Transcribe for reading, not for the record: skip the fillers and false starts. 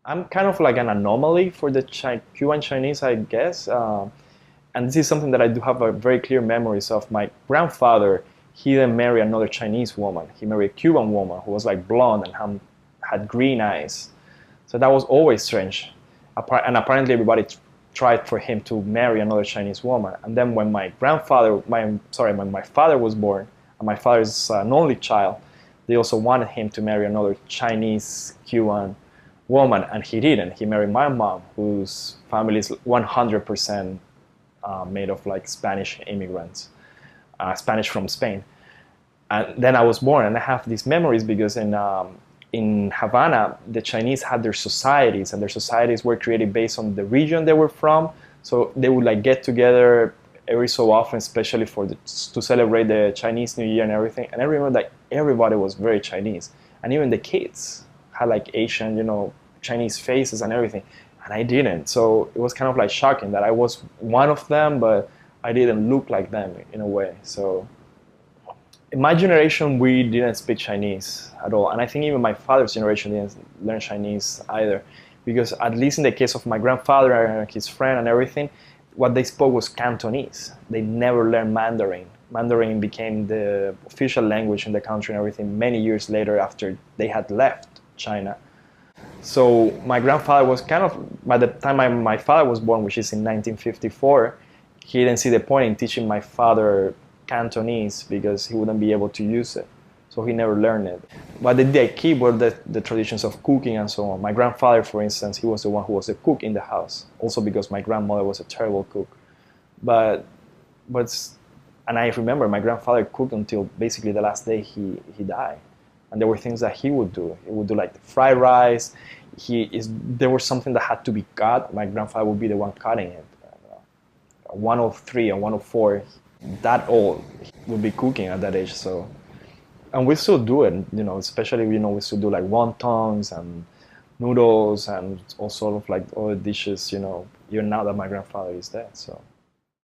I'm kind of like an anomaly for the Cuban Chinese, I guess. And this is something that I do have a very clear memories of. My grandfather, he didn't marry another Chinese woman. He married a Cuban woman who was like blonde and had green eyes. So that was always strange. And apparently everybody tried for him to marry another Chinese woman. And then when when my father was born, and my father is an only child, they also wanted him to marry another Chinese Cuban woman, and he didn't. He married my mom, whose family is 100% made of like Spanish immigrants, Spanish from Spain. And then I was born, and I have these memories because in Havana, the Chinese had their societies, and their societies were created based on the region they were from. So they would like get together every so often, especially to celebrate the Chinese New Year and everything. And I remember that everybody was very Chinese, and even the kids had like Asian, Chinese faces and everything, and I didn't. So it was kind of like shocking that I was one of them, but I didn't look like them in a way. So in my generation, we didn't speak Chinese at all, and I think even my father's generation didn't learn Chinese either, because at least in the case of my grandfather and his friend and everything, what they spoke was Cantonese. They never learned Mandarin. Mandarin became the official language in the country and everything many years later after they had left China. So my grandfather was kind of, by the time my father was born, which is in 1954, he didn't see the point in teaching my father Cantonese because he wouldn't be able to use it. So he never learned it. What they did keep were the traditions of cooking and so on. My grandfather, for instance, he was the one who was a cook in the house, also because my grandmother was a terrible cook. But, but and I remember my grandfather cooked until basically the last day he died. And there were things that he would do. He would do like the fried rice. There was something that had to be cut. My grandfather would be the one cutting it. 103 and 104, that old, would be cooking at that age. So, and we still do it, especially, we still do like wontons and noodles and all sort of like other dishes, even now that my grandfather is dead. So.